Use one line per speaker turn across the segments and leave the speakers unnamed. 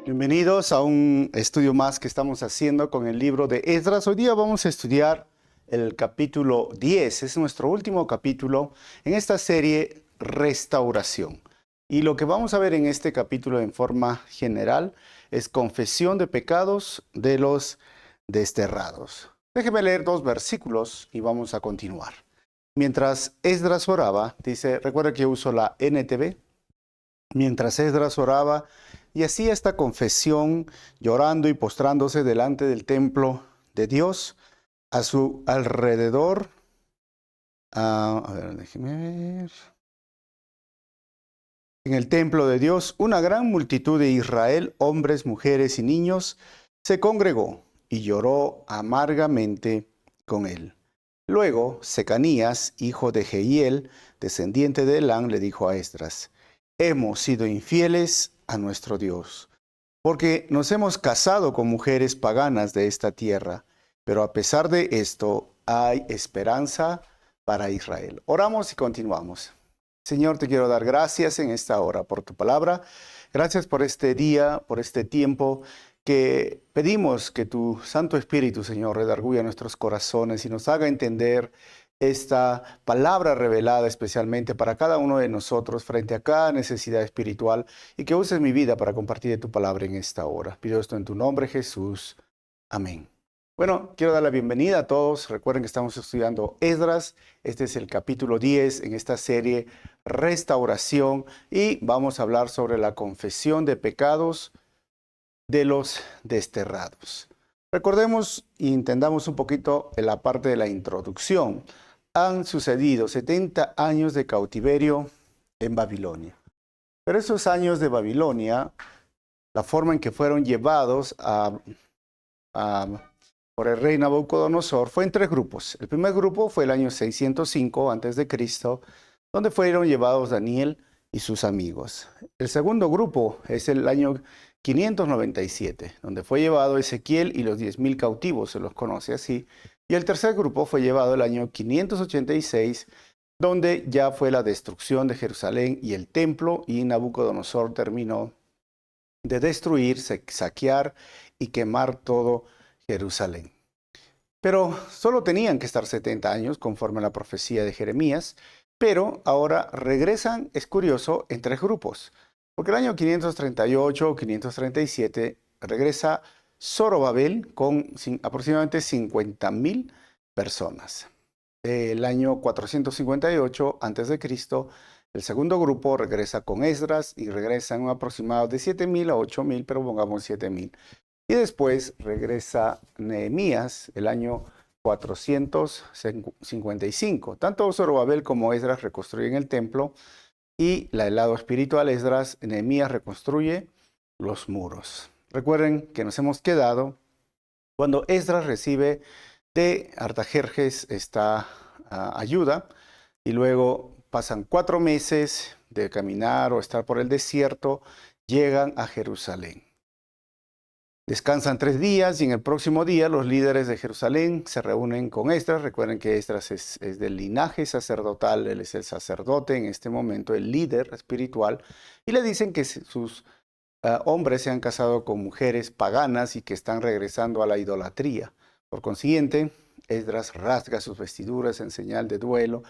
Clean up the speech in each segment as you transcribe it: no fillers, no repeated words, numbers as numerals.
Bienvenidos a un estudio más que estamos haciendo con el libro de Esdras. Hoy día vamos a estudiar el capítulo 10. Es nuestro último capítulo en esta serie Restauración. Y lo que vamos a ver en este capítulo en forma general es confesión de pecados de los desterrados. Déjeme leer 2 versículos y vamos a continuar. Mientras Esdras oraba, dice, recuerda que yo uso la NTV. Mientras Esdras oraba y hacía esta confesión, llorando y postrándose delante del templo de Dios, a su alrededor, a ver, déjeme ver. En el templo de Dios, una gran multitud de Israel, hombres, mujeres y niños, se congregó y lloró amargamente con él. Luego, Secanías, hijo de Jehiel, descendiente de Elán, le dijo a Esdras: hemos sido infieles a nuestro Dios, porque nos hemos casado con mujeres paganas de esta tierra, pero a pesar de esto hay esperanza para Israel. Oramos y continuamos. Señor, te quiero dar gracias en esta hora por tu palabra. Gracias por este día, por este tiempo que pedimos que tu Santo Espíritu, Señor, redarguya nuestros corazones y nos haga entender esta palabra revelada especialmente para cada uno de nosotros frente a cada necesidad espiritual, y que uses mi vida para compartir de tu palabra en esta hora. Pido esto en tu nombre, Jesús. Amén. Bueno, quiero dar la bienvenida a todos. Recuerden que estamos estudiando Esdras. Este es el capítulo 10 en esta serie Restauración, y vamos a hablar sobre la confesión de pecados de los desterrados. Recordemos y entendamos un poquito en la parte de la introducción. Han sucedido 70 años de cautiverio en Babilonia. Pero esos años de Babilonia, la forma en que fueron llevados por el rey Nabucodonosor fue en 3 grupos. El primer grupo fue el año 605 a.C., donde fueron llevados Daniel y sus amigos. El segundo grupo es el año 597, donde fue llevado Ezequiel y los 10,000 cautivos, se los conoce así. Y el tercer grupo fue llevado el año 586, donde ya fue la destrucción de Jerusalén y el templo, y Nabucodonosor terminó de destruir, saquear y quemar todo Jerusalén. Pero solo tenían que estar 70 años, conforme a la profecía de Jeremías, pero ahora regresan, es curioso, en 3 grupos. Porque el año 538 o 537 regresa Zorobabel con aproximadamente 50,000 personas. El año 458 a.C., el segundo grupo regresa con Esdras y regresan un aproximado de 7,000 a 8,000, pero pongamos 7,000. Y después regresa Nehemías el año 455. Tanto Zorobabel como Esdras reconstruyen el templo, y el lado espiritual, Nehemías reconstruye los muros. Recuerden que nos hemos quedado cuando Esdras recibe de Artajerjes esta ayuda, y luego pasan 4 meses de caminar o estar por el desierto, llegan a Jerusalén. Descansan 3 días y en el próximo día los líderes de Jerusalén se reúnen con Esdras. Recuerden que Esdras es del linaje sacerdotal, él es el sacerdote en este momento, el líder espiritual, y le dicen que sus hombres se han casado con mujeres paganas y que están regresando a la idolatría. Por consiguiente, Esdras rasga sus vestiduras en señal de duelo,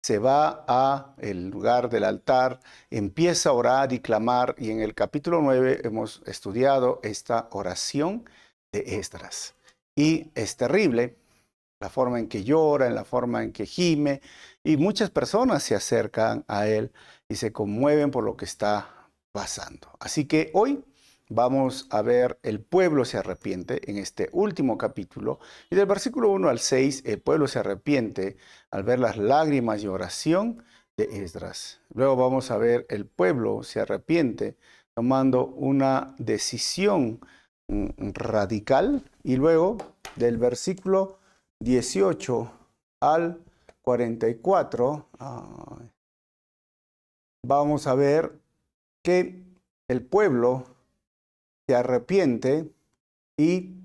se va a el lugar del altar, empieza a orar y clamar, y en el capítulo 9 hemos estudiado esta oración de Esdras. Y es terrible la forma en que llora, en la forma en que gime, y muchas personas se acercan a él y se conmueven por lo que está pasando. Así que hoy vamos a ver el pueblo se arrepiente en este último capítulo, y del versículo 1 al 6 el pueblo se arrepiente al ver las lágrimas y oración de Esdras. Luego vamos a ver el pueblo se arrepiente tomando una decisión radical, y luego del versículo 18 al 44 vamos a ver que el pueblo se arrepiente y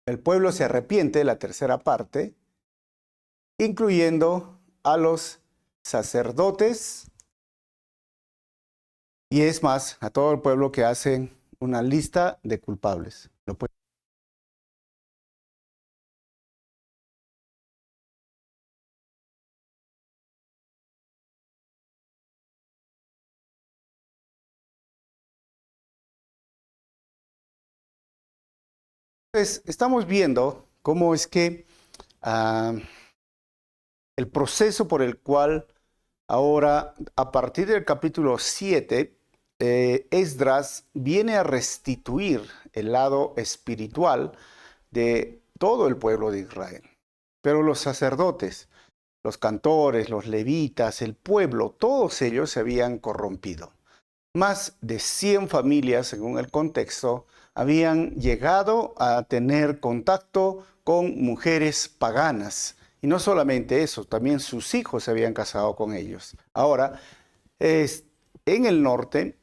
el pueblo se arrepiente, la tercera parte, incluyendo a los sacerdotes y es más, a todo el pueblo que hacen una lista de culpables. Entonces, estamos viendo cómo es que el proceso por el cual ahora, a partir del capítulo 7, Esdras viene a restituir el lado espiritual de todo el pueblo de Israel. Pero los sacerdotes, los cantores, los levitas, el pueblo, todos ellos se habían corrompido. Más de 100 familias, según el contexto, habían llegado a tener contacto con mujeres paganas. Y no solamente eso, también sus hijos se habían casado con ellos. Ahora, en el norte,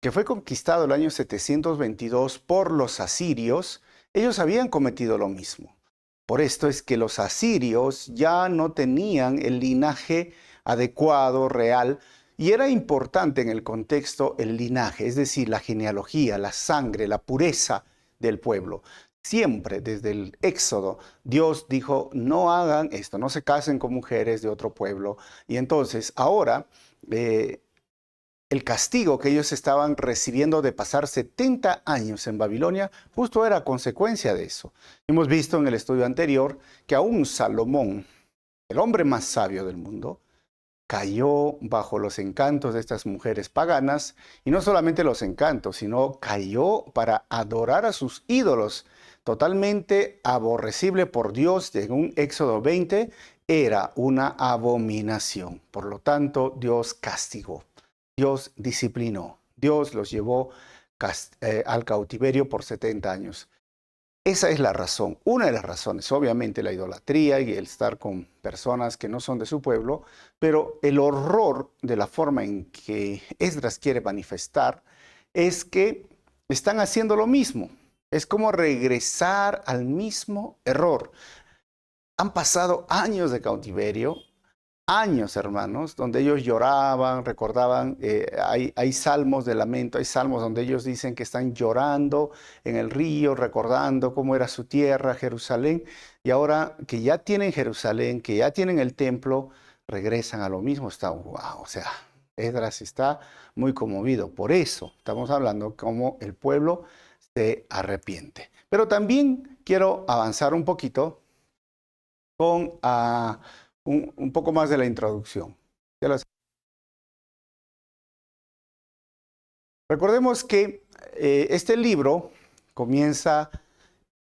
que fue conquistado el año 722 por los asirios, ellos habían cometido lo mismo. Por esto es que los asirios ya no tenían el linaje adecuado, real, y era importante en el contexto el linaje, es decir, la genealogía, la sangre, la pureza del pueblo. Siempre desde el Éxodo, Dios dijo, no hagan esto, no se casen con mujeres de otro pueblo. Y entonces ahora el castigo que ellos estaban recibiendo de pasar 70 años en Babilonia, justo era consecuencia de eso. Hemos visto en el estudio anterior que aún Salomón, el hombre más sabio del mundo, cayó bajo los encantos de estas mujeres paganas, y no solamente los encantos, sino cayó para adorar a sus ídolos, totalmente aborrecible por Dios. Según Éxodo 20, era una abominación. Por lo tanto, Dios castigó, Dios disciplinó, Dios los llevó al cautiverio por 70 años. Esa es la razón, una de las razones, obviamente la idolatría y el estar con personas que no son de su pueblo, pero el horror de la forma en que Esdras quiere manifestar es que están haciendo lo mismo. Es como regresar al mismo error. Han pasado años de cautiverio, años, hermanos, donde ellos lloraban, recordaban, hay salmos de lamento, hay salmos donde ellos dicen que están llorando en el río, recordando cómo era su tierra, Jerusalén, y ahora que ya tienen Jerusalén, que ya tienen el templo, regresan a lo mismo. Está, wow, o sea, Esdras está muy conmovido. Por eso estamos hablando cómo el pueblo se arrepiente. Pero también quiero avanzar un poquito con un poco más de la introducción. Recordemos que este libro comienza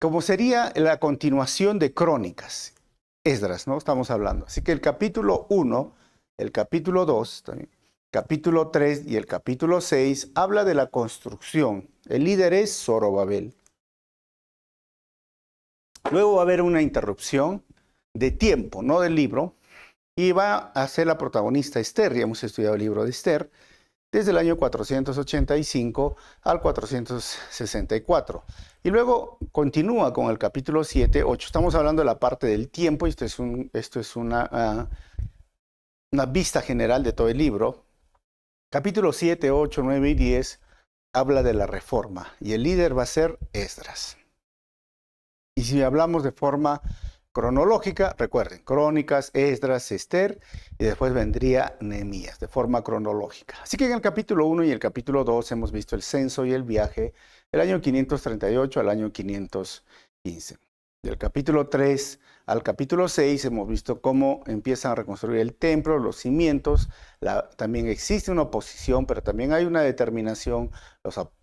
como sería la continuación de Crónicas. Esdras, ¿no? Estamos hablando. Así que el capítulo 1, el capítulo 2, también, capítulo 3 y el capítulo 6 habla de la construcción. El líder es Zorobabel. Luego va a haber una interrupción de tiempo, no del libro, y va a ser la protagonista Esther. Ya hemos estudiado el libro de Esther desde el año 485 al 464. Y luego continúa con el capítulo 7, 8. Estamos hablando de la parte del tiempo, y esto es una vista general de todo el libro. Capítulo 7, 8, 9 y 10 habla de la reforma, y el líder va a ser Esdras. Y si hablamos de forma cronológica, recuerden, Crónicas, Esdras, Esther, y después vendría Nehemías, de forma cronológica. Así que en el capítulo 1 y el capítulo 2 hemos visto el censo y el viaje del año 538 al año 515. Del capítulo 3 al capítulo 6 hemos visto cómo empiezan a reconstruir el templo, los cimientos. También existe una oposición, pero también hay una determinación.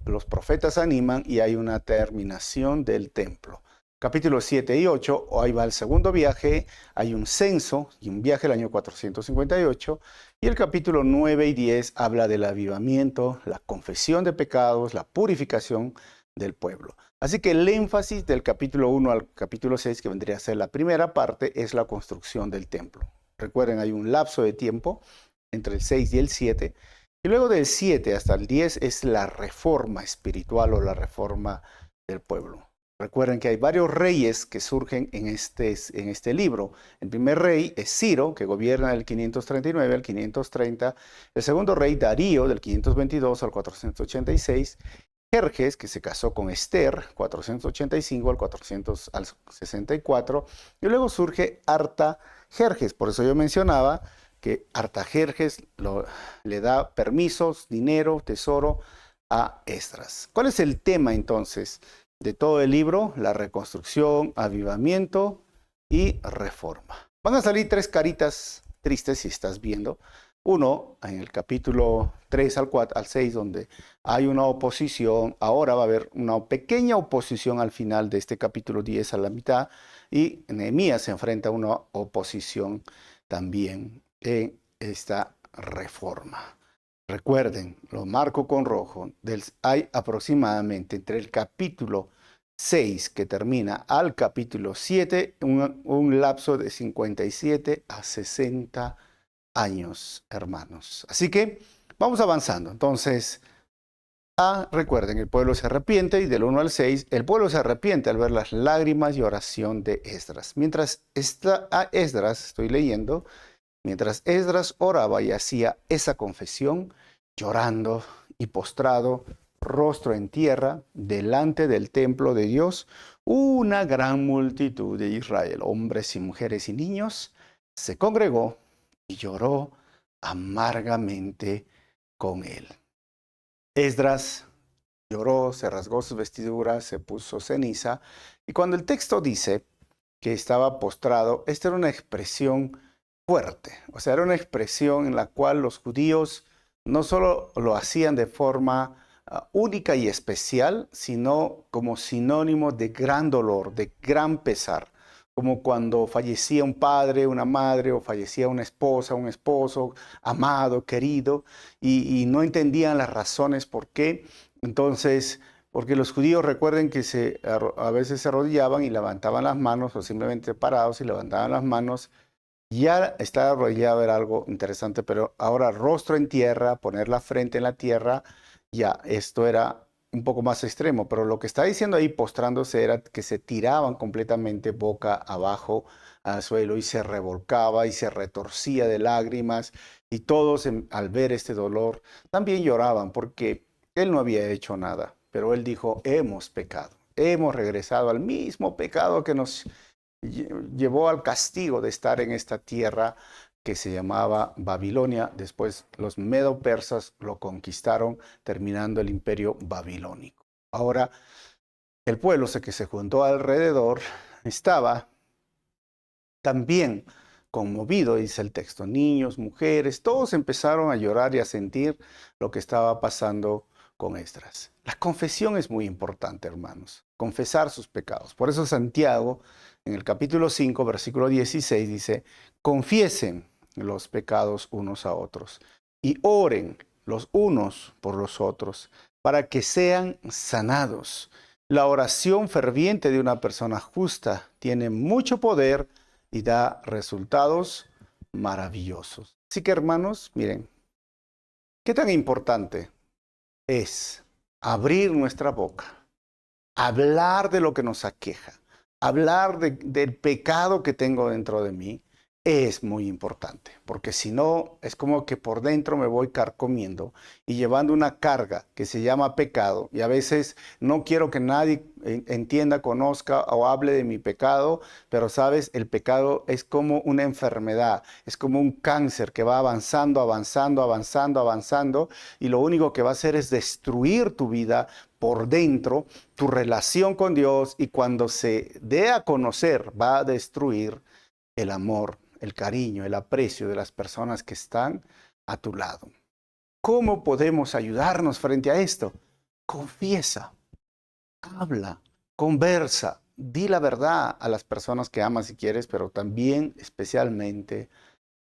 Los profetas animan y hay una terminación del templo. Capítulos 7 y 8, ahí va el segundo viaje, hay un censo y un viaje el año 458, y el capítulo 9 y 10 habla del avivamiento, la confesión de pecados, la purificación del pueblo. Así que el énfasis del capítulo 1 al capítulo 6, que vendría a ser la primera parte, es la construcción del templo. Recuerden, hay un lapso de tiempo entre el 6 y el 7, y luego del 7 hasta el 10 es la reforma espiritual o la reforma del pueblo. Recuerden que hay varios reyes que surgen en este libro. El primer rey es Ciro, que gobierna del 539 al 530. El segundo rey, Darío, del 522 al 486. Jerjes, que se casó con Esther, 485 al 464. Y luego surge Artajerjes. Por eso yo mencionaba que Artajerjes le da permisos, dinero, tesoro a Esdras. ¿Cuál es el tema entonces de todo el libro? La reconstrucción, avivamiento y reforma. Van a salir tres caritas tristes si estás viendo. Uno, en el capítulo 3 al 6, donde hay una oposición. Ahora va a haber una pequeña oposición al final de este capítulo 10 a la mitad. Y Nehemías se enfrenta a una oposición también en esta reforma. Recuerden, lo marco con rojo, hay aproximadamente entre el capítulo 6 que termina al capítulo 7 un lapso de 57 a 60 años, hermanos. Así que vamos avanzando. Entonces, recuerden, el pueblo se arrepiente y del 1 al 6, el pueblo se arrepiente al ver las lágrimas y oración de Esdras. Mientras Esdras, estoy leyendo, mientras Esdras oraba y hacía esa confesión, llorando y postrado, rostro en tierra, delante del templo de Dios, una gran multitud de Israel, hombres y mujeres y niños, se congregó y lloró amargamente con él. Esdras lloró, se rasgó sus vestiduras, se puso ceniza, y cuando el texto dice que estaba postrado, esta era una expresión fuerte, o sea, era una expresión en la cual los judíos no solo lo hacían de forma única y especial, sino como sinónimo de gran dolor, de gran pesar, como cuando fallecía un padre, una madre, o fallecía una esposa, un esposo, amado, querido, y no entendían las razones por qué. Entonces, porque los judíos recuerden que a veces se arrodillaban y levantaban las manos, o simplemente parados y levantaban las manos. Ya estar arrodillado era algo interesante, pero ahora rostro en tierra, poner la frente en la tierra, ya esto era un poco más extremo. Pero lo que está diciendo ahí postrándose era que se tiraban completamente boca abajo al suelo y se revolcaba y se retorcía de lágrimas. Y todos al ver este dolor también lloraban porque él no había hecho nada. Pero él dijo, hemos pecado, hemos regresado al mismo pecado que nos llevó al castigo de estar en esta tierra que se llamaba Babilonia. Después los medo-persas lo conquistaron, terminando el imperio babilónico. Ahora, el pueblo que se juntó alrededor estaba también conmovido, dice el texto. Niños, mujeres, todos empezaron a llorar y a sentir lo que estaba pasando con Esdras. La confesión es muy importante, hermanos. Confesar sus pecados. Por eso Santiago, en el capítulo 5, versículo 16, dice, confiesen los pecados unos a otros y oren los unos por los otros para que sean sanados. La oración ferviente de una persona justa tiene mucho poder y da resultados maravillosos. Así que, hermanos, miren, ¿qué tan importante es abrir nuestra boca, hablar de lo que nos aqueja, hablar del pecado que tengo dentro de mí? Es muy importante, porque si no, es como que por dentro me voy carcomiendo y llevando una carga que se llama pecado, y a veces no quiero que nadie entienda, conozca o hable de mi pecado, pero sabes, el pecado es como una enfermedad, es como un cáncer que va avanzando, avanzando, avanzando, avanzando, y lo único que va a hacer es destruir tu vida por dentro, tu relación con Dios, y cuando se dé a conocer, va a destruir el amor, el cariño, el aprecio de las personas que están a tu lado. ¿Cómo podemos ayudarnos frente a esto? Confiesa, habla, conversa, di la verdad a las personas que amas si quieres, pero también especialmente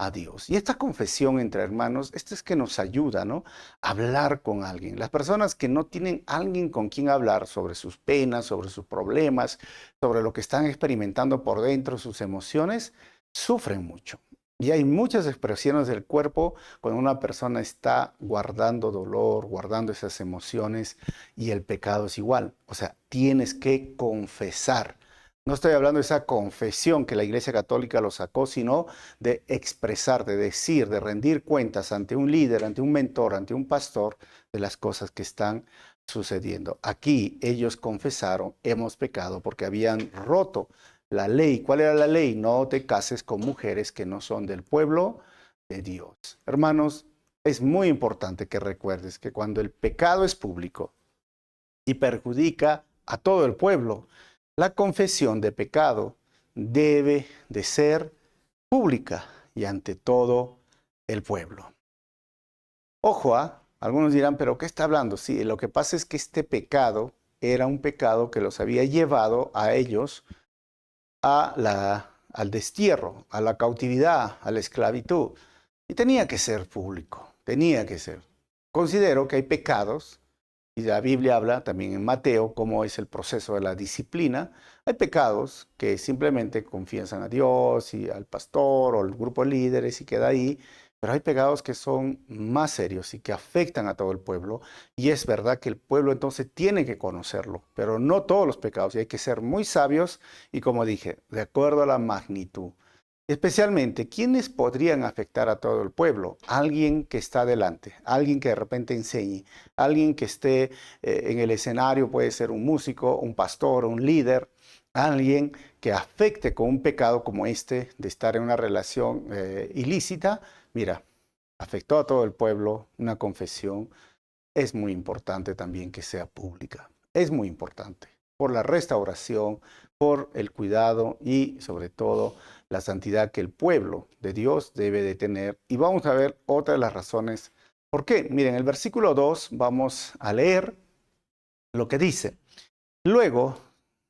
a Dios. Y esta confesión entre hermanos, esto es que nos ayuda, ¿no? A hablar con alguien. Las personas que no tienen alguien con quien hablar sobre sus penas, sobre sus problemas, sobre lo que están experimentando por dentro, sus emociones, sufren mucho. Y hay muchas expresiones del cuerpo cuando una persona está guardando dolor, guardando esas emociones, y el pecado es igual. O sea, tienes que confesar. No estoy hablando de esa confesión que la Iglesia Católica lo sacó, sino de expresar, de decir, de rendir cuentas ante un líder, ante un mentor, ante un pastor de las cosas que están sucediendo. Aquí ellos confesaron, hemos pecado porque habían roto la ley. ¿Cuál era la ley? No te cases con mujeres que no son del pueblo de Dios. Hermanos, es muy importante que recuerdes que cuando el pecado es público y perjudica a todo el pueblo, la confesión de pecado debe de ser pública y ante todo el pueblo. Ojo, algunos dirán, ¿pero qué está hablando? Sí, lo que pasa es que este pecado era un pecado que los había llevado a ellos al destierro, a la cautividad, a la esclavitud. Y tenía que ser público, tenía que ser. Considero que hay pecados, y la Biblia habla también en Mateo cómo es el proceso de la disciplina. Hay pecados que simplemente confiesan a Dios y al pastor o al grupo de líderes y queda ahí, pero hay pecados que son más serios y que afectan a todo el pueblo. Y es verdad que el pueblo entonces tiene que conocerlo, pero no todos los pecados. Y hay que ser muy sabios y, como dije, de acuerdo a la magnitud. Especialmente, ¿quiénes podrían afectar a todo el pueblo? Alguien que está adelante, alguien que de repente enseñe, alguien que esté en el escenario, puede ser un músico, un pastor, un líder, alguien que afecte con un pecado como este de estar en una relación ilícita. Mira, afectó a todo el pueblo, una confesión. Es muy importante también que sea pública. Es muy importante por la restauración, por el cuidado y sobre todo la santidad que el pueblo de Dios debe de tener. Y vamos a ver otra de las razones. ¿Por qué? Miren, el versículo 2 vamos a leer lo que dice. Luego,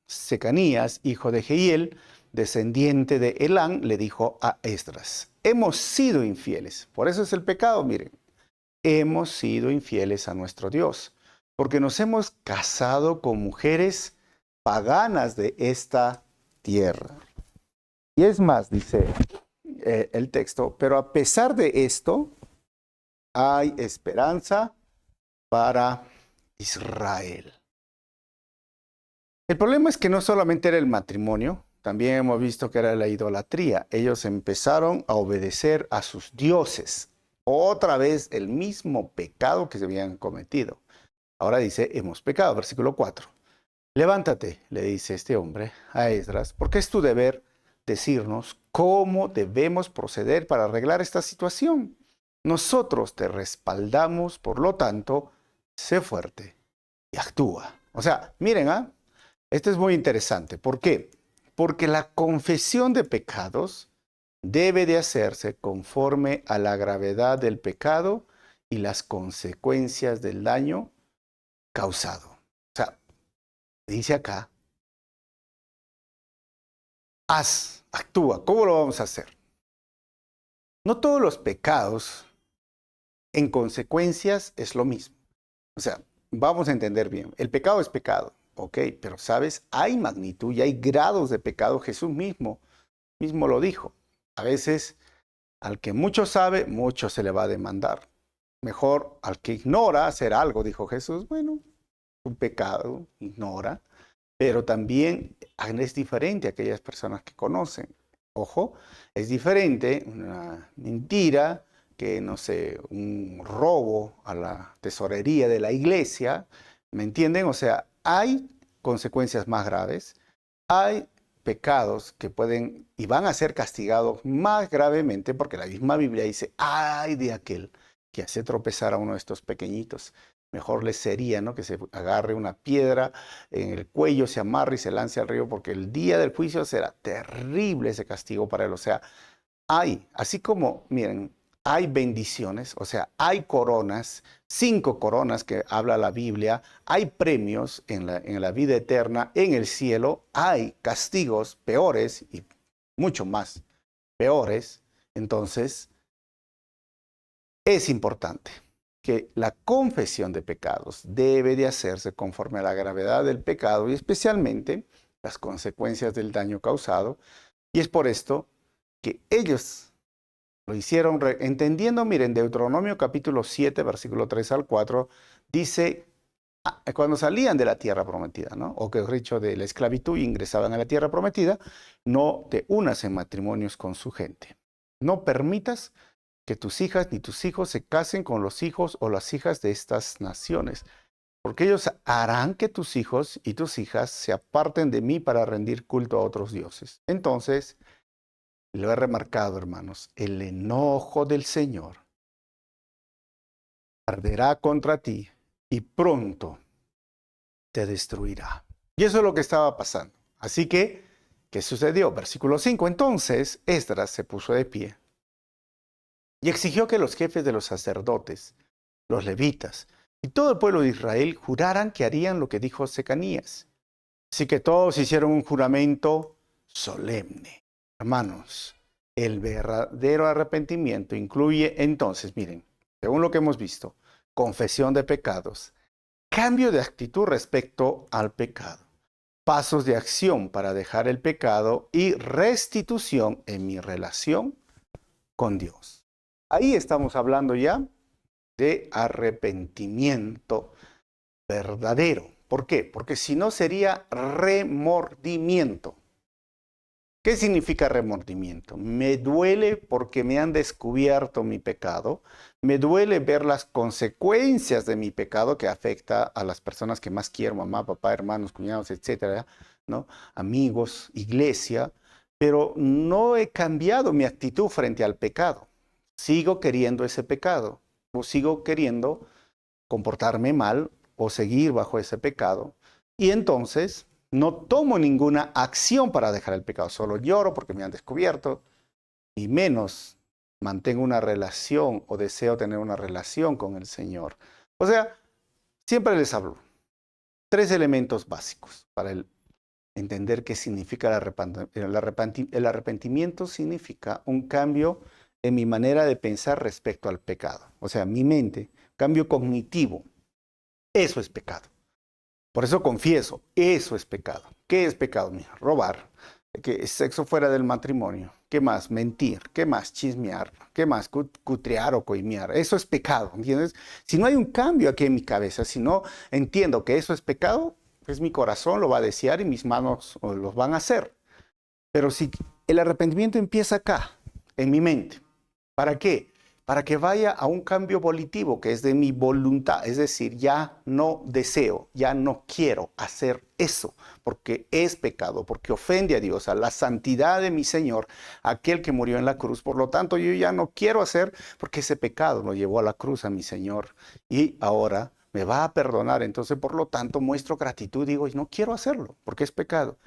Secanías, hijo de Jehiel, descendiente de Elán, le dijo a Esdras, hemos sido infieles. Por eso es el pecado, miren. Hemos sido infieles a nuestro Dios, porque nos hemos casado con mujeres paganas de esta tierra. Y es más, dice el texto, pero a pesar de esto, hay esperanza para Israel. El problema es que no solamente era el matrimonio, también hemos visto que era la idolatría. Ellos empezaron a obedecer a sus dioses. Otra vez el mismo pecado que se habían cometido. Ahora dice, hemos pecado, versículo 4. Levántate, le dice este hombre a Esdras, porque es tu deber decirnos cómo debemos proceder para arreglar esta situación. Nosotros te respaldamos, por lo tanto, sé fuerte y actúa. O sea, miren, esto es muy interesante. ¿Por qué? Porque la confesión de pecados debe de hacerse conforme a la gravedad del pecado y las consecuencias del daño causado. O sea, dice acá, actúa. ¿Cómo lo vamos a hacer? No todos los pecados en consecuencias es lo mismo. O sea, vamos a entender bien. El pecado es pecado, ok, pero sabes, hay magnitud y hay grados de pecado. Jesús mismo lo dijo. A veces, al que mucho sabe, mucho se le va a demandar. Mejor al que ignora hacer algo, dijo Jesús. Bueno, un pecado, ignora. Pero también es diferente a aquellas personas que conocen. Ojo, es diferente una mentira que, no sé, un robo a la tesorería de la iglesia. ¿Me entienden? O sea, hay consecuencias más graves. Hay pecados que pueden y van a ser castigados más gravemente porque la misma Biblia dice, ay de aquel que hace tropezar a uno de estos pequeñitos. Mejor le sería, ¿no?, que se agarre una piedra en el cuello, se amarre y se lance al río, porque el día del juicio será terrible ese castigo para él. O sea, así como, miren, hay bendiciones, o sea, hay coronas, 5 coronas que habla la Biblia, hay premios en la vida eterna, en el cielo, hay castigos peores y mucho más peores. Entonces, es importante que la confesión de pecados debe de hacerse conforme a la gravedad del pecado y especialmente las consecuencias del daño causado. Y es por esto que ellos Lo hicieron entendiendo, miren, Deuteronomio capítulo 7, versículo 3 al 4, dice, cuando salían de la tierra prometida, ¿no? O que dicho de la esclavitud y ingresaban a la tierra prometida, no te unas en matrimonios con su gente. No permitas que tus hijas ni tus hijos se casen con los hijos o las hijas de estas naciones, porque ellos harán que tus hijos y tus hijas se aparten de mí para rendir culto a otros dioses. Entonces, lo he remarcado, hermanos, el enojo del Señor arderá contra ti y pronto te destruirá. Y eso es lo que estaba pasando. Así que, ¿qué sucedió? Versículo 5. Entonces, Esdras se puso de pie y exigió que los jefes de los sacerdotes, los levitas y todo el pueblo de Israel juraran que harían lo que dijo Secanías. Así que todos hicieron un juramento solemne. Hermanos, el verdadero arrepentimiento incluye entonces, miren, según lo que hemos visto, confesión de pecados, cambio de actitud respecto al pecado, pasos de acción para dejar el pecado y restitución en mi relación con Dios. Ahí estamos hablando ya de arrepentimiento verdadero. ¿Por qué? Porque si no sería remordimiento. ¿Qué significa remordimiento? Me duele porque me han descubierto mi pecado. Me duele ver las consecuencias de mi pecado que afecta a las personas que más quiero, mamá, papá, hermanos, cuñados, etcétera, ¿no? Amigos, iglesia. Pero no he cambiado mi actitud frente al pecado. Sigo queriendo ese pecado. O sigo queriendo comportarme mal o seguir bajo ese pecado. Y entonces no tomo ninguna acción para dejar el pecado, solo lloro porque me han descubierto y menos mantengo una relación o deseo tener una relación con el Señor. O sea, siempre les hablo. 3 elementos básicos para entender qué significa el arrepentimiento. Significa un cambio en mi manera de pensar respecto al pecado. O sea, mi mente, cambio cognitivo. Eso es pecado. Por eso confieso, eso es pecado. ¿Qué es pecado? Mira, robar, que sexo fuera del matrimonio. ¿Qué más? Mentir. ¿Qué más? Chismear. ¿Qué más? Cutrear o coimear. Eso es pecado, ¿entiendes? Si no hay un cambio aquí en mi cabeza, si no entiendo que eso es pecado, pues mi corazón lo va a desear y mis manos los van a hacer. Pero si el arrepentimiento empieza acá, en mi mente, ¿para qué? Para que vaya a un cambio volitivo, que es de mi voluntad. Es decir, ya no deseo, ya no quiero hacer eso, porque es pecado, porque ofende a Dios, a la santidad de mi Señor, aquel que murió en la cruz. Por lo tanto, yo ya no quiero hacer, porque ese pecado lo llevó a la cruz a mi Señor. Y ahora me va a perdonar. Entonces, por lo tanto, muestro gratitud. Digo, no quiero hacerlo, porque es pecado.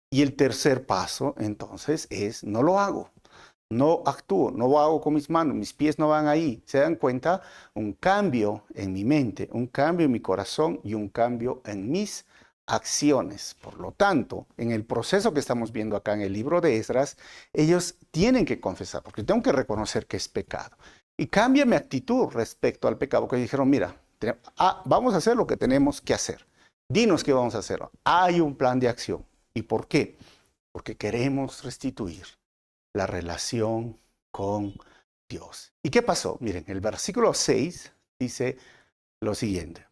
Y el tercer paso, entonces, es no lo hago. No actúo, no lo hago con mis manos, mis pies no van ahí. ¿Se dan cuenta? Un cambio en mi mente, un cambio en mi corazón y un cambio en mis acciones. Por lo tanto, en el proceso que estamos viendo acá en el libro de Esdras, ellos tienen que confesar, porque tengo que reconocer que es pecado. Y cambia mi actitud respecto al pecado, porque dijeron, mira, vamos a hacer lo que tenemos que hacer. Dinos qué vamos a hacer. Hay un plan de acción. ¿Y por qué? Porque queremos restituir la relación con Dios. ¿Y qué pasó? Miren, el versículo 6 dice lo siguiente.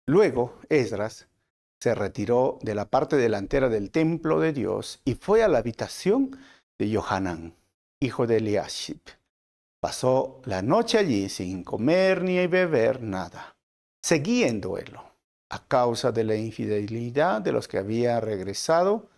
Luego Esdras se retiró de la parte delantera del templo de Dios y fue a la habitación de Johanán, hijo de Eliashib. Pasó la noche allí sin comer ni beber nada. Seguía en duelo a causa de la infidelidad de los que había regresado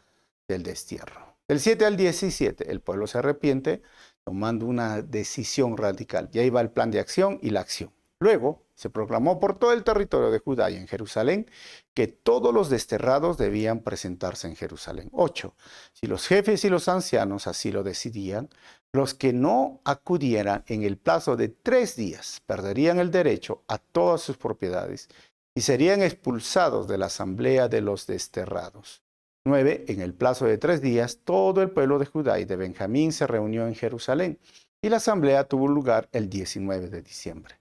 del destierro. Del 7 al 17, el pueblo se arrepiente tomando una decisión radical. Y ahí va el plan de acción y la acción. Luego se proclamó por todo el territorio de Judá y en Jerusalén que todos los desterrados debían presentarse en Jerusalén. 8. Si los jefes y los ancianos así lo decidían, los que no acudieran en el plazo de 3 días perderían el derecho a todas sus propiedades y serían expulsados de la asamblea de los desterrados. 9. En el plazo de 3 días, todo el pueblo de Judá y de Benjamín se reunió en Jerusalén y la asamblea tuvo lugar el 19 de diciembre.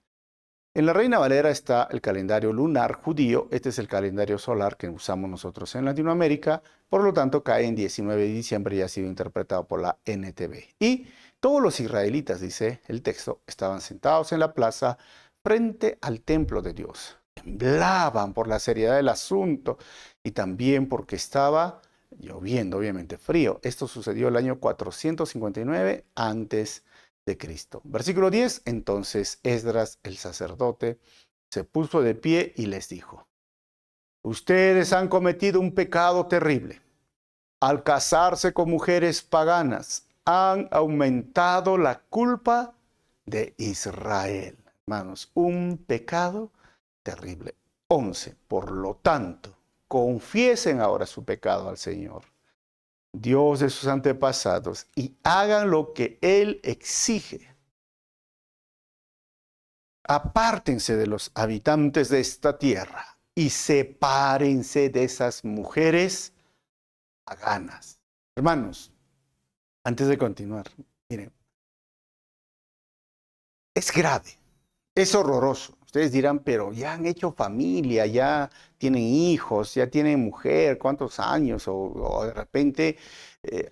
En la Reina Valera está el calendario lunar judío. Este es el calendario solar que usamos nosotros en Latinoamérica. Por lo tanto, cae en 19 de diciembre y ha sido interpretado por la NTV. Y Todos los israelitas, dice el texto, estaban sentados en la plaza frente al templo de Dios. Temblaban por la seriedad del asunto y también porque estaba lloviendo, obviamente frío. Esto sucedió el año 459 antes de Cristo. Versículo 10. Entonces Esdras, el sacerdote, se puso de pie y les dijo: ustedes han cometido un pecado terrible. Al casarse con mujeres paganas, han aumentado la culpa de Israel. Hermanos, un pecado terrible. 11. Por lo tanto, confiesen ahora su pecado al Señor, Dios de sus antepasados, y hagan lo que Él exige. Apártense de los habitantes de esta tierra y sepárense de esas mujeres paganas. Hermanos, antes de continuar, miren, es grave, es horroroso. Ustedes dirán, pero ya han hecho familia, ya tienen hijos, ya tienen mujer, ¿cuántos años? O de repente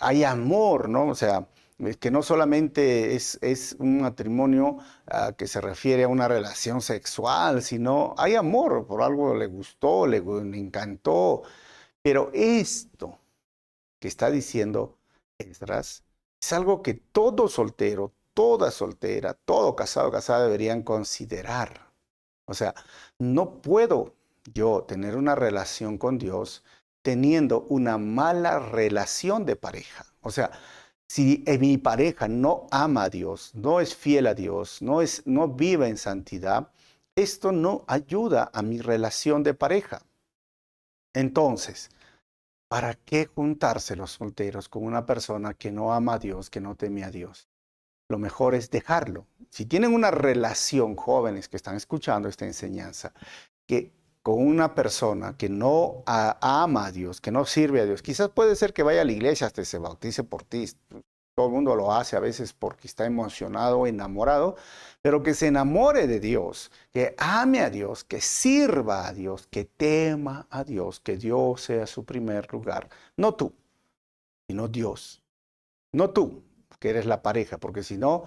hay amor, ¿no? O sea, es que no solamente es un matrimonio que se refiere a una relación sexual, sino hay amor, por algo le gustó, le encantó. Pero esto que está diciendo Esdras es algo que todo soltero, toda soltera, todo casado, casada deberían considerar. O sea, no puedo yo tener una relación con Dios teniendo una mala relación de pareja. O sea, si mi pareja no ama a Dios, no es fiel a Dios, no vive en santidad, esto no ayuda a mi relación de pareja. Entonces, ¿para qué juntarse los solteros con una persona que no ama a Dios, que no teme a Dios? Lo mejor es dejarlo. Si tienen una relación, jóvenes que están escuchando esta enseñanza, que con una persona que no ama a Dios, que no sirve a Dios, quizás puede ser que vaya a la iglesia hasta se bautice por ti. Todo el mundo lo hace a veces porque está emocionado o enamorado, pero que se enamore de Dios, que ame a Dios, que sirva a Dios, que tema a Dios, que Dios sea su primer lugar. No tú, sino Dios. No tú, que eres la pareja, porque si no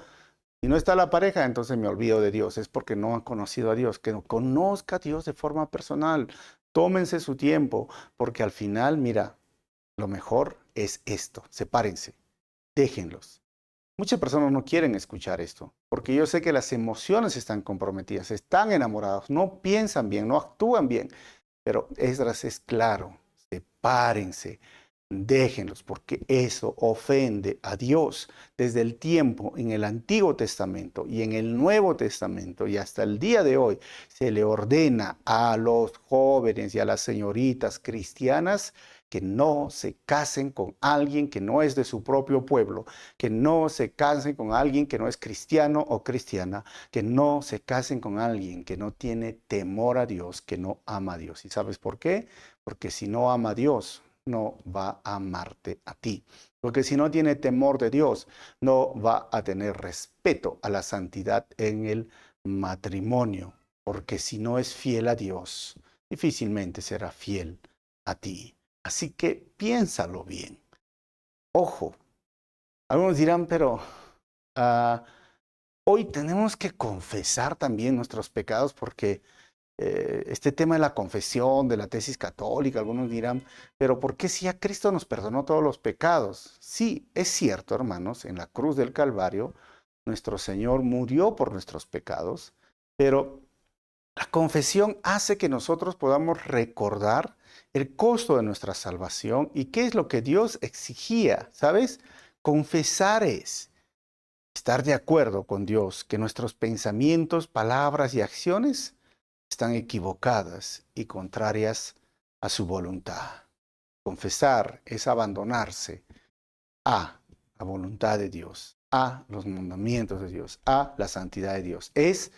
está la pareja, entonces me olvido de Dios. Es porque no han conocido a Dios. Que no conozca a Dios de forma personal. Tómense su tiempo, porque al final, mira, lo mejor es esto. Sepárense, déjenlos. Muchas personas no quieren escuchar esto, porque yo sé que las emociones están comprometidas, están enamorados, no piensan bien, no actúan bien. Pero Esdras es claro: sepárense, déjenlos, porque eso ofende a Dios. Desde el tiempo en el Antiguo Testamento y en el Nuevo Testamento y hasta el día de hoy, se le ordena a los jóvenes y a las señoritas cristianas que no se casen con alguien que no es de su propio pueblo, que no se casen con alguien que no es cristiano o cristiana, que no se casen con alguien que no tiene temor a Dios, que no ama a Dios. ¿Y sabes por qué? Porque si no ama a Dios, no va a amarte a ti. Porque si no tiene temor de Dios, no va a tener respeto a la santidad en el matrimonio. Porque si no es fiel a Dios, difícilmente será fiel a ti. Así que piénsalo bien. Ojo, algunos dirán, pero hoy tenemos que confesar también nuestros pecados porque este tema de la confesión, de la tesis católica, algunos dirán, pero ¿por qué si ya Cristo nos perdonó todos los pecados? Sí, es cierto, hermanos, en la cruz del Calvario, nuestro Señor murió por nuestros pecados, pero la confesión hace que nosotros podamos recordar el costo de nuestra salvación y qué es lo que Dios exigía, ¿sabes? Confesar es estar de acuerdo con Dios, que nuestros pensamientos, palabras y acciones están equivocadas y contrarias a su voluntad. Confesar es abandonarse a la voluntad de Dios, a los mandamientos de Dios, a la santidad de Dios. Es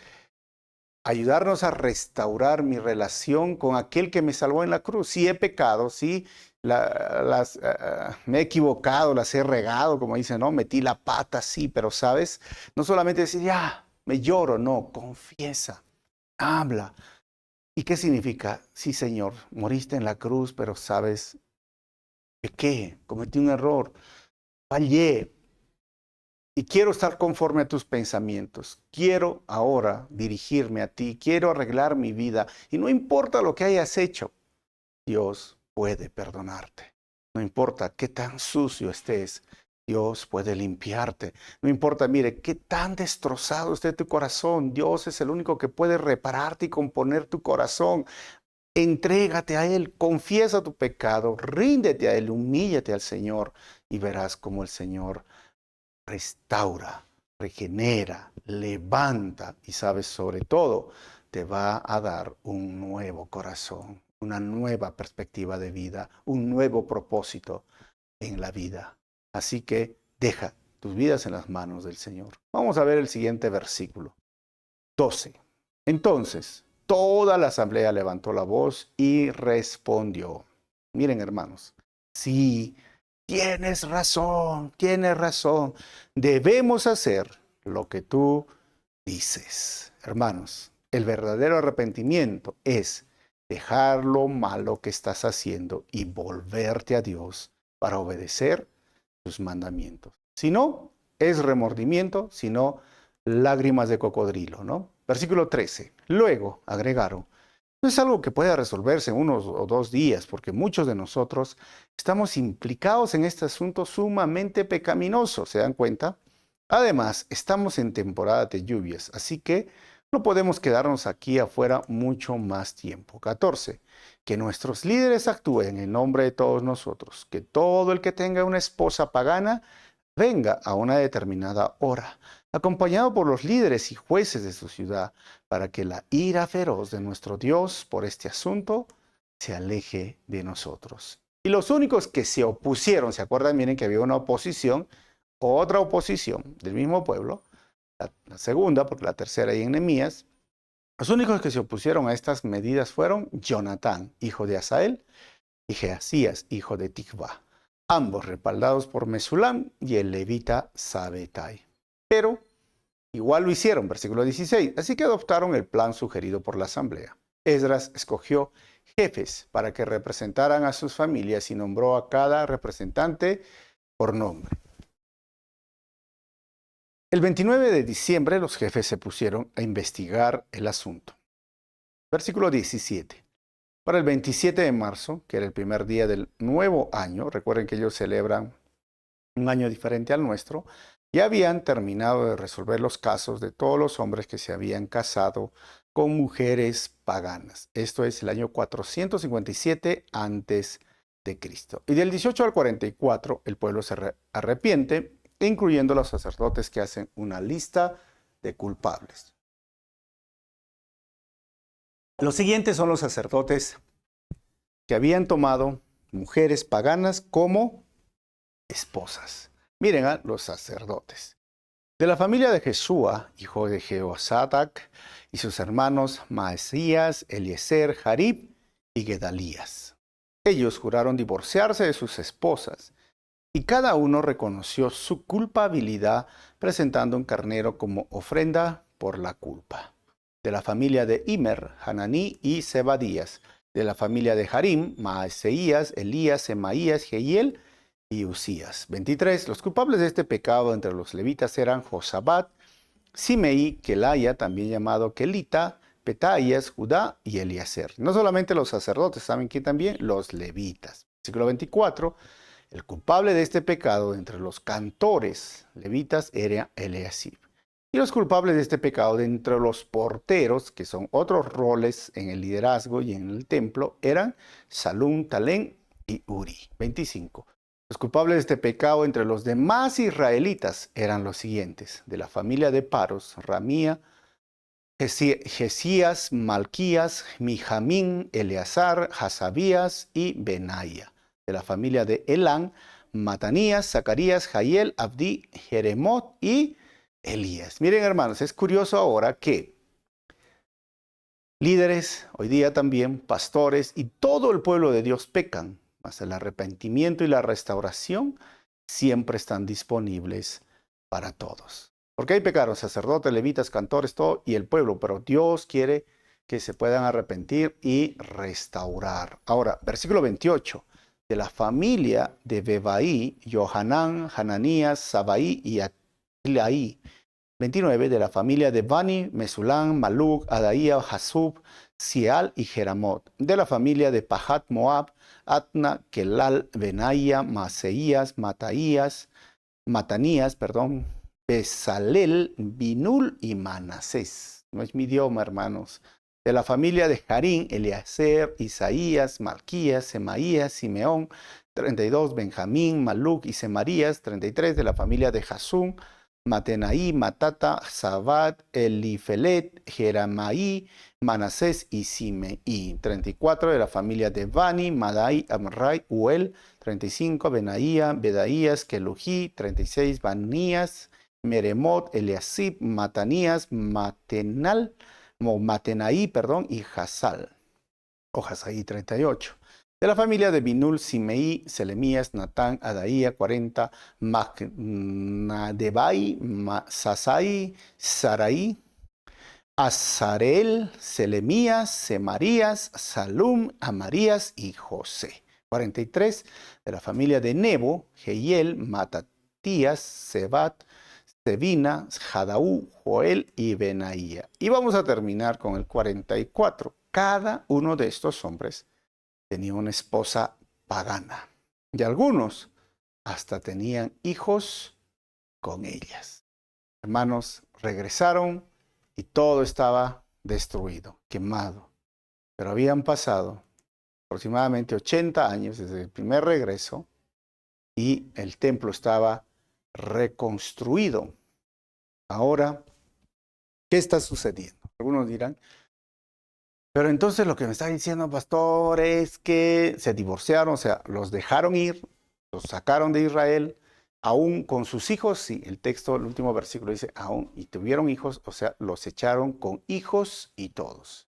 ayudarnos a restaurar mi relación con aquel que me salvó en la cruz. Si he pecado, si me he equivocado, las he regado, como dicen, no, metí la pata, sí, pero sabes, no solamente decir, ya, me lloro, no, confiesa, habla. ¿Y qué significa? Sí, Señor, moriste en la cruz, pero sabes, pequé, cometí un error, fallé, y quiero estar conforme a tus pensamientos. Quiero ahora dirigirme a ti, quiero arreglar mi vida. Y no importa lo que hayas hecho, Dios puede perdonarte. No importa qué tan sucio estés, Dios puede limpiarte. No importa, mire, qué tan destrozado esté tu corazón, Dios es el único que puede repararte y componer tu corazón. Entrégate a Él, confiesa tu pecado, ríndete a Él, humíllate al Señor y verás cómo el Señor restaura, regenera, levanta y sabes sobre todo, te va a dar un nuevo corazón, una nueva perspectiva de vida, un nuevo propósito en la vida. Así que deja tus vidas en las manos del Señor. Vamos a ver el siguiente versículo. 12. Entonces, toda la asamblea levantó la voz y respondió. Miren, hermanos, sí, tienes razón, tienes razón. Debemos hacer lo que tú dices. Hermanos, el verdadero arrepentimiento es dejar lo malo que estás haciendo y volverte a Dios para obedecer sus mandamientos. Si no, es remordimiento, si no, lágrimas de cocodrilo, ¿no? Versículo 13. Luego agregaron, no es algo que pueda resolverse en 1 o 2 días, porque muchos de nosotros estamos implicados en este asunto sumamente pecaminoso, ¿se dan cuenta? Además, estamos en temporada de lluvias, así que no podemos quedarnos aquí afuera mucho más tiempo. 14. Que nuestros líderes actúen en nombre de todos nosotros, que todo el que tenga una esposa pagana venga a una determinada hora, acompañado por los líderes y jueces de su ciudad, para que la ira feroz de nuestro Dios por este asunto se aleje de nosotros. Y los únicos que se opusieron, ¿se acuerdan? Miren que había una oposición, otra oposición del mismo pueblo, la segunda, porque la tercera y en Nehemías. Los únicos que se opusieron a estas medidas fueron Jonatán, hijo de Asael, y Geasías, hijo de Tikva, ambos respaldados por Mesulam y el levita Sabetai. Pero igual lo hicieron, versículo 16, así que adoptaron el plan sugerido por la asamblea. Esdras escogió jefes para que representaran a sus familias y nombró a cada representante por nombre. El 29 de diciembre los jefes se pusieron a investigar el asunto. Versículo 17. Para el 27 de marzo, que era el primer día del nuevo año, recuerden que ellos celebran un año diferente al nuestro, ya habían terminado de resolver los casos de todos los hombres que se habían casado con mujeres paganas. Esto es el año 457 antes de Cristo. Y del 18 al 44 el pueblo se arrepiente, incluyendo los sacerdotes que hacen una lista de culpables. Los siguientes son los sacerdotes que habían tomado mujeres paganas como esposas. Miren a los sacerdotes. De la familia de Jesúa, hijo de Jehozadak, y sus hermanos Maasías, Eliezer, Jarib y Gedalías. Ellos juraron divorciarse de sus esposas, y cada uno reconoció su culpabilidad presentando un carnero como ofrenda por la culpa. De la familia de Immer, Hananí y Zebadías. De la familia de Harim, Maaseías, Elías, Semaías, Jehiel y Usías. 23. Los culpables de este pecado entre los levitas eran Josabat, Simei, Kelaya, también llamado Kelita, Petaías, Judá y Eliezer. No solamente los sacerdotes, ¿saben quién también? Los levitas. Versículo 24. El culpable de este pecado entre los cantores levitas era Eliasib. Y los culpables de este pecado de entre los porteros, que son otros roles en el liderazgo y en el templo, eran Salum, Talén y Uri. 25. Los culpables de este pecado entre los demás israelitas eran los siguientes. De la familia de Paros, Ramía, Jesías, Malquías, Mijamín, Eleazar, Hasabías y Benaía. De la familia de Elán, Matanías, Zacarías, Jael, Abdí, Jeremot y Elías. Miren, hermanos, es curioso ahora que líderes, hoy día también, pastores y todo el pueblo de Dios pecan, mas el arrepentimiento y la restauración siempre están disponibles para todos. Porque ahí pecaron sacerdotes, levitas, cantores, todo, y el pueblo, pero Dios quiere que se puedan arrepentir y restaurar. Ahora, versículo 28. De la familia de Bebaí, Johanán, Hananías, Sabaí y Ahí. 29 de la familia de Bani, Mesulam, Maluk, Adaía, Hasub, Sial y Jeramot. De la familia de Pahat Moab, Atna, Kelal, Benaía, Maseías, Matanías, Bezalel, Binul y Manasés. No es mi idioma, hermanos. De la familia de Harín, Eliezer, Isaías, Malquías, Semaías, Simeón. 32, Benjamín, Maluk y Semarías. 33, de la familia de Jasum, Matenaí, Matata, Sabat, Elifelet, Jeramaí, Manasés y Simeí. 34, de la familia de Bani, Madai, Amrai, Uel. 35, Benaía, Bedaías, Kelují. 36, Banías, Meremot, Eliasib, Matanías, Matenaí, y Hasal, o Hasaí. 38. De la familia de Binul, Simeí, Selemías, Natán, Adaía. 40, Macnadebai, Sasai, Sarai, Azarel, Selemías, Semarías, Salum, Amarías y José. 43, de la familia de Nebo, Jehiel, Matatías, Sebat, Sevina, Jadaú, Joel y Benaía. Y vamos a terminar con el 44. Cada uno de estos hombres tenía una esposa pagana, y algunos hasta tenían hijos con ellas. Hermanos, regresaron y todo estaba destruido, quemado. Pero habían pasado aproximadamente 80 años desde el primer regreso y el templo estaba reconstruido. Ahora, ¿qué está sucediendo? Algunos dirán, pero entonces lo que me está diciendo, pastor, es que se divorciaron, o sea, los dejaron ir, los sacaron de Israel, aún con sus hijos. Sí, el texto, el último versículo dice, aún, y tuvieron hijos, o sea, los echaron con hijos y todos.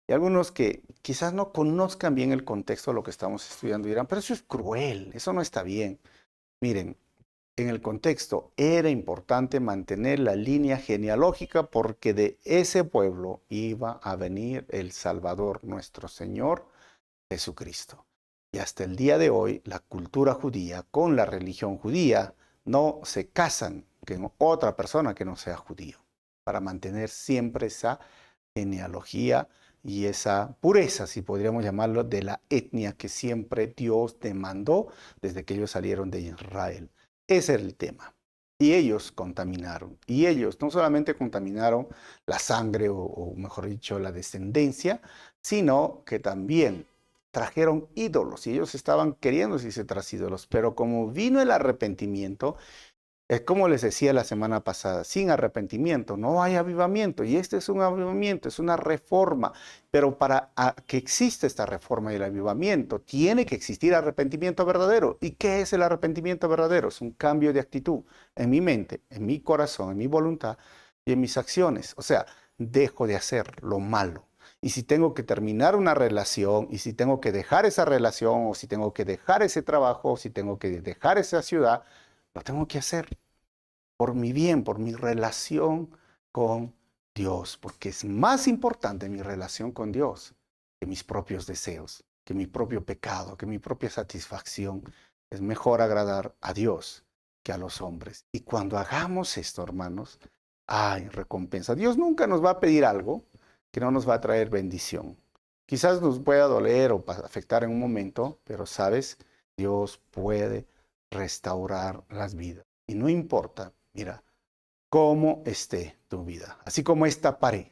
Y algunos que quizás no conozcan bien el contexto de lo que estamos estudiando dirán, pero eso es cruel, eso no está bien. Miren, en el contexto era importante mantener la línea genealógica porque de ese pueblo iba a venir el Salvador, nuestro Señor Jesucristo. Y hasta el día de hoy, la cultura judía con la religión judía no se casan con otra persona que no sea judío, para mantener siempre esa genealogía y esa pureza, si podríamos llamarlo, de la etnia que siempre Dios demandó desde que ellos salieron de Israel. Ese era el tema. Y ellos contaminaron. Y ellos no solamente contaminaron la sangre, o mejor dicho, la descendencia, sino que también trajeron ídolos. Y ellos estaban queriendo irse tras ídolos. Pero como vino el arrepentimiento, es como les decía la semana pasada, sin arrepentimiento no hay avivamiento. Y este es un avivamiento, es una reforma. Pero para que exista esta reforma y el avivamiento, tiene que existir arrepentimiento verdadero. ¿Y qué es el arrepentimiento verdadero? Es un cambio de actitud en mi mente, en mi corazón, en mi voluntad y en mis acciones. O sea, dejo de hacer lo malo. Y si tengo que terminar una relación, y si tengo que dejar esa relación, o si tengo que dejar ese trabajo, o si tengo que dejar esa ciudad, lo tengo que hacer por mi bien, por mi relación con Dios, porque es más importante mi relación con Dios que mis propios deseos, que mi propio pecado, que mi propia satisfacción. Es mejor agradar a Dios que a los hombres. Y cuando hagamos esto, hermanos, hay recompensa. Dios nunca nos va a pedir algo que no nos va a traer bendición. Quizás nos pueda doler o afectar en un momento, pero sabes, Dios puede restaurar las vidas. Y no importa, mira, cómo esté tu vida. Así como esta pared.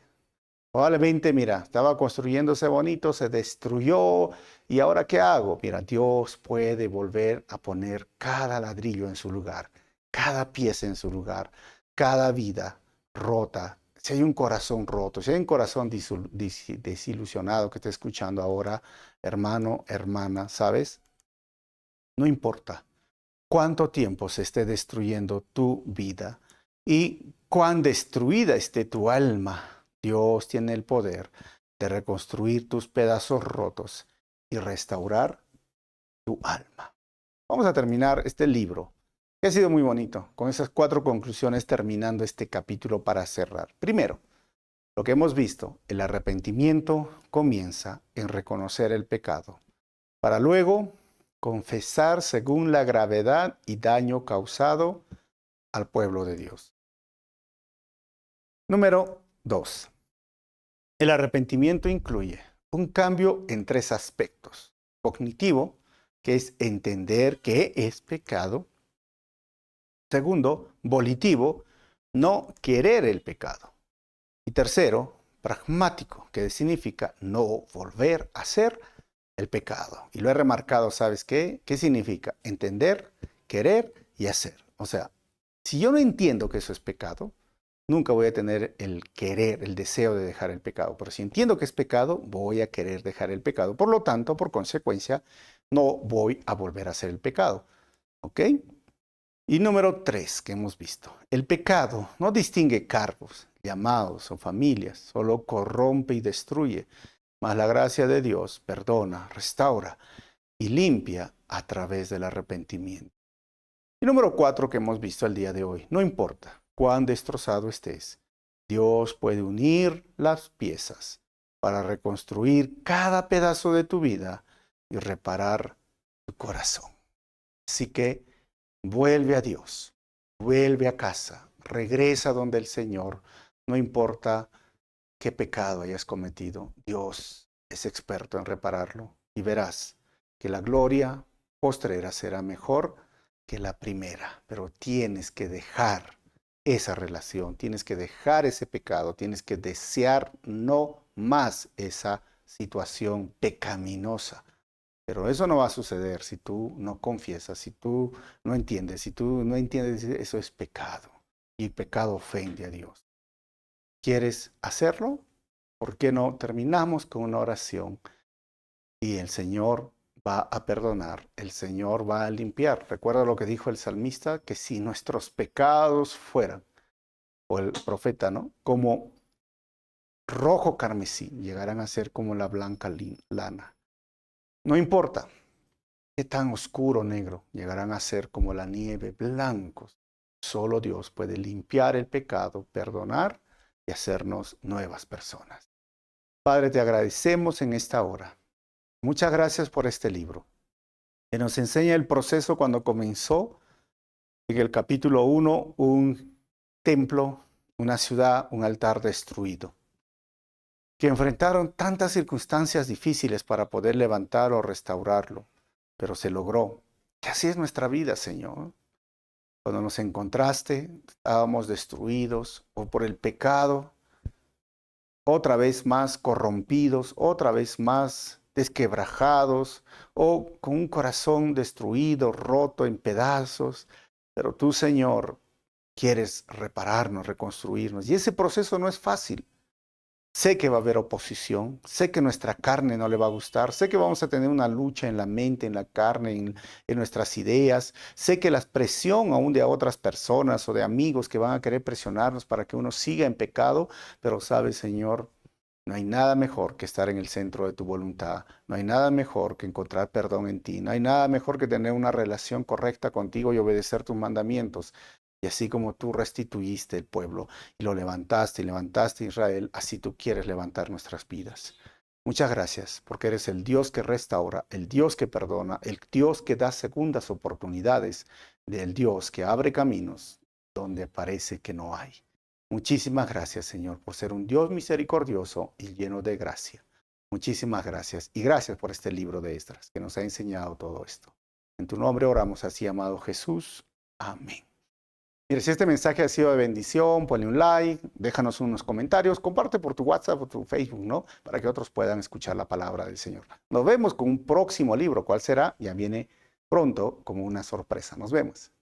Probablemente, mira, estaba construyéndose bonito, se destruyó. ¿Y ahora qué hago? Mira, Dios puede volver a poner cada ladrillo en su lugar, cada pieza en su lugar, cada vida rota. Si hay un corazón roto, si hay un corazón desilusionado que esté escuchando ahora, hermano, hermana, ¿sabes? No importa cuánto tiempo se esté destruyendo tu vida y cuán destruida esté tu alma. Dios tiene el poder de reconstruir tus pedazos rotos y restaurar tu alma. Vamos a terminar este libro, que ha sido muy bonito, con esas 4 conclusiones terminando este capítulo para cerrar. Primero, lo que hemos visto, el arrepentimiento comienza en reconocer el pecado, para luego confesar según la gravedad y daño causado al pueblo de Dios. Número 2. El arrepentimiento incluye un cambio en 3 aspectos. Cognitivo, que es entender qué es pecado. Segundo, volitivo, no querer el pecado. Y tercero, pragmático, que significa no volver a hacer el pecado. Y lo he remarcado, ¿sabes qué? ¿Qué significa? Entender, querer y hacer. O sea, si yo no entiendo que eso es pecado, nunca voy a tener el querer, el deseo de dejar el pecado. Pero si entiendo que es pecado, voy a querer dejar el pecado. Por lo tanto, por consecuencia, no voy a volver a hacer el pecado. ¿Ok? Y número 3 que hemos visto. El pecado no distingue cargos, llamados o familias, solo corrompe y destruye. Mas la gracia de Dios perdona, restaura y limpia a través del arrepentimiento. Y número 4 que hemos visto el día de hoy. No importa cuán destrozado estés, Dios puede unir las piezas para reconstruir cada pedazo de tu vida y reparar tu corazón. Así que vuelve a Dios, vuelve a casa, regresa donde el Señor, no importa qué pecado hayas cometido, Dios es experto en repararlo y verás que la gloria postrera será mejor que la primera, pero tienes que dejar esa relación, tienes que dejar ese pecado, tienes que desear no más esa situación pecaminosa. Pero eso no va a suceder si tú no confiesas, si tú no entiendes, eso es pecado. Y el pecado ofende a Dios. ¿Quieres hacerlo? ¿Por qué no terminamos con una oración? Y el Señor va a perdonar, el Señor va a limpiar. Recuerda lo que dijo el salmista, que si nuestros pecados fueran, o el profeta, ¿no? Como rojo carmesí, llegarán a ser como la blanca lana. No importa qué tan oscuro o negro, llegarán a ser como la nieve, blancos. Solo Dios puede limpiar el pecado, perdonar y hacernos nuevas personas. Padre, te agradecemos en esta hora. Muchas gracias por este libro, que nos enseña el proceso cuando comenzó en el capítulo 1, un templo, una ciudad, un altar destruido, que enfrentaron tantas circunstancias difíciles para poder levantar o restaurarlo, pero se logró. Y así es nuestra vida, Señor. Cuando nos encontraste, estábamos destruidos o por el pecado, otra vez más corrompidos, otra vez más desquebrajados o con un corazón destruido, roto en pedazos. Pero tú, Señor, quieres repararnos, reconstruirnos. Y ese proceso no es fácil. Sé que va a haber oposición, sé que nuestra carne no le va a gustar, sé que vamos a tener una lucha en la mente, en la carne, en nuestras ideas, sé que la presión aún de otras personas o de amigos que van a querer presionarnos para que uno siga en pecado, pero sabes, Señor, no hay nada mejor que estar en el centro de tu voluntad, no hay nada mejor que encontrar perdón en ti, no hay nada mejor que tener una relación correcta contigo y obedecer tus mandamientos. Y así como tú restituiste el pueblo y lo levantaste y levantaste a Israel, así tú quieres levantar nuestras vidas. Muchas gracias porque eres el Dios que restaura, el Dios que perdona, el Dios que da segundas oportunidades, el Dios que abre caminos donde parece que no hay. Muchísimas gracias, Señor, por ser un Dios misericordioso y lleno de gracia. Muchísimas gracias y gracias por este libro de Esdras que nos ha enseñado todo esto. En tu nombre oramos así, amado Jesús. Amén. Mira, si este mensaje ha sido de bendición, ponle un like, déjanos unos comentarios, comparte por tu WhatsApp o tu Facebook, ¿no? Para que otros puedan escuchar la palabra del Señor. Nos vemos con un próximo libro. ¿Cuál será? Ya viene pronto como una sorpresa. Nos vemos.